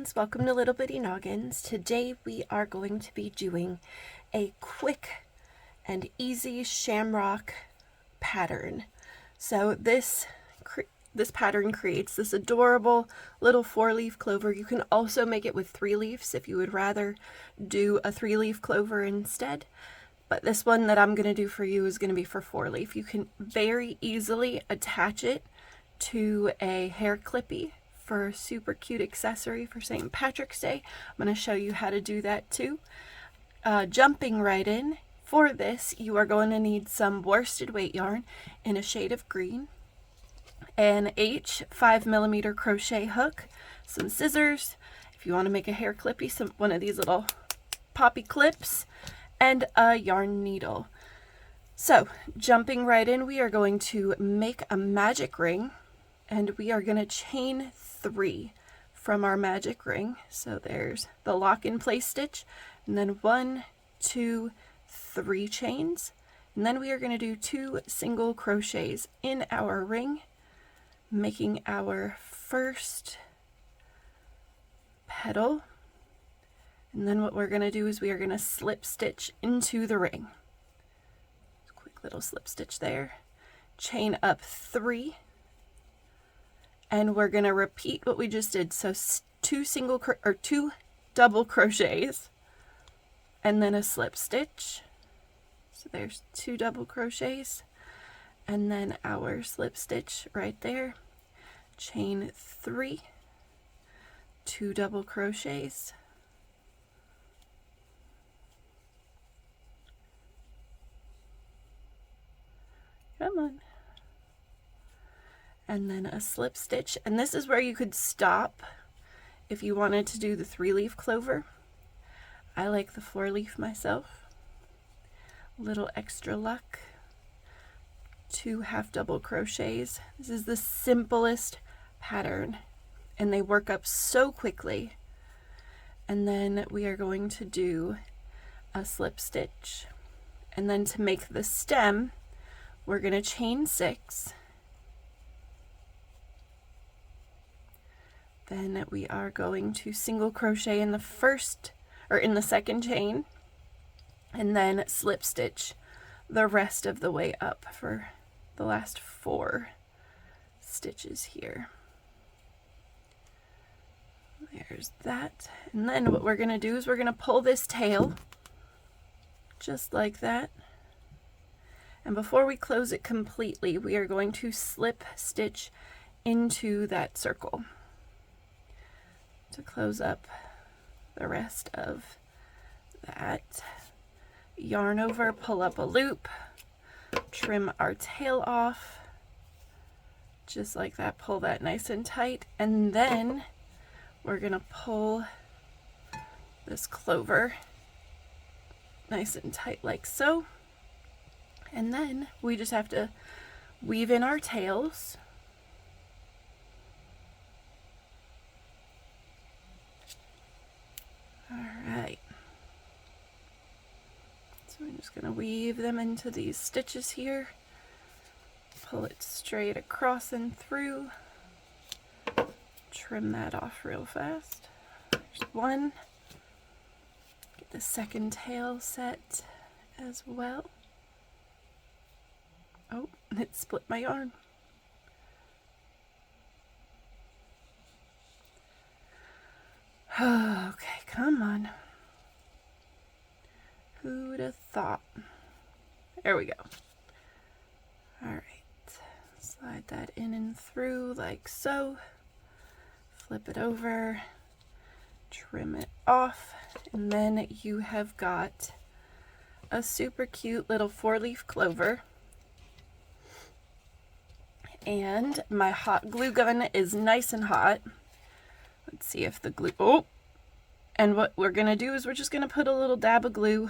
friends, welcome to Little Bitty Noggins. Today we are going to be doing a quick and easy shamrock pattern. So this pattern creates this adorable little 4-leaf clover. You can also make it with 3 leaves if you would rather do a 3-leaf clover instead. But this one that I'm going to do for you is going to be for 4-leaf. You can very easily attach it to a hair clippy for a super cute accessory for St. Patrick's Day. I'm going to show you how to do that too. Jumping right in, for this you are going to need some worsted weight yarn in a shade of green, an H 5mm crochet hook, some scissors if you want to make a hair clippy, one of these little poppy clips, and a yarn needle. So jumping right in, we are going to make a magic ring, and we are going to chain 3 from our magic ring. So there's the lock in place stitch, and then 1, 2, 3 chains, and then we are going to do 2 single crochets in our ring, making our first petal. And then what we're going to do is we are going to slip stitch into the ring. Quick little slip stitch there, chain up 3, and we're going to repeat what we just did. So 2 double crochets and then a slip stitch. So there's 2 double crochets and then our slip stitch right there, chain 3, 2 double crochets, come on, and then a slip stitch. And this is where you could stop if you wanted to do the 3-leaf clover. I like the 4-leaf myself. A little extra luck, 2 half double crochets. This is the simplest pattern and they work up so quickly. And then we are going to do a slip stitch, and then to make the stem we're going to chain 6. Then we are going to single crochet in the second chain, and then slip stitch the rest of the way up for the last 4 stitches here. There's that. And then what we're going to do is we're going to pull this tail just like that. And before we close it completely, we are going to slip stitch into that circle to close up the rest of that. Yarn over, pull up a loop, trim our tail off, just like that. Pull that nice and tight, and then we're gonna pull this clover nice and tight like so. And then we just have to weave in our tails. Alright, so we're just going to weave them into these stitches here, pull it straight across and through, trim that off real fast. There's one. Get the second tail set as well. Oh, it split my yarn. Okay, come on. Who'd have thought? There we go. Alright, slide that in and through like so. Flip it over, trim it off, and then you have got a super cute little 4-leaf clover. And my hot glue gun is nice and hot. Let's see if the glue, oh, and what we're gonna do is we're just gonna put a little dab of glue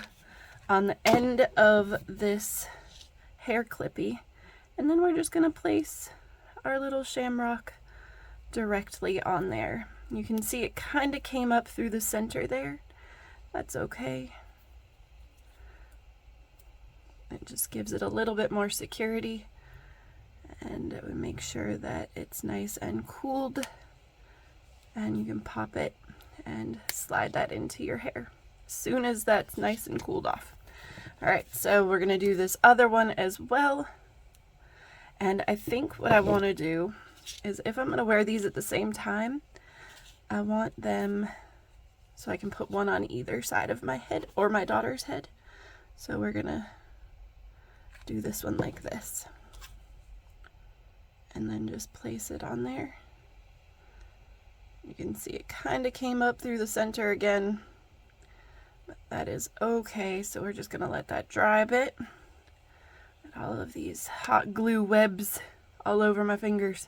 on the end of this hair clippy, and then we're just gonna place our little shamrock directly on there. You can see it kind of came up through the center there. That's okay. It just gives it a little bit more security, and it would make sure that it's nice and cooled, and you can pop it and slide that into your hair as soon as that's nice and cooled off. All right, so we're gonna do this other one as well. And I think what I want to do is, if I'm going to wear these at the same time, I want them so I can put one on either side of my head or my daughter's head. So we're going to do this one like this. And then just place it on there. You can see it kind of came up through the center again. But that is okay, so we're just going to let that dry a bit. All of these hot glue webs all over my fingers.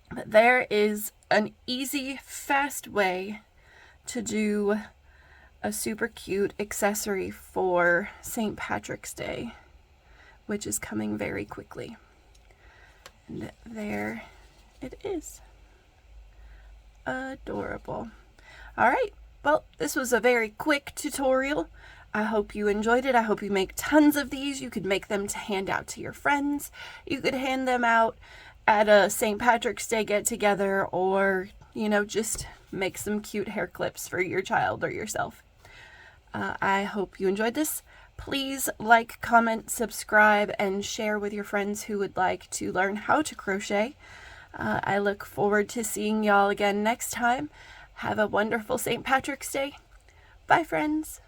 But there is an easy, fast way to do a super cute accessory for St. Patrick's Day, which is coming very quickly. And there it is. Adorable. All right, well, this was a very quick tutorial. I hope you enjoyed it. I hope you make tons of these. You could make them to hand out to your friends. You could hand them out at a St. Patrick's Day get-together, or, you know, just make some cute hair clips for your child or yourself. I hope you enjoyed this. Please like, comment, subscribe, and share with your friends who would like to learn how to crochet. I look forward to seeing y'all again next time. Have a wonderful St. Patrick's Day. Bye, friends.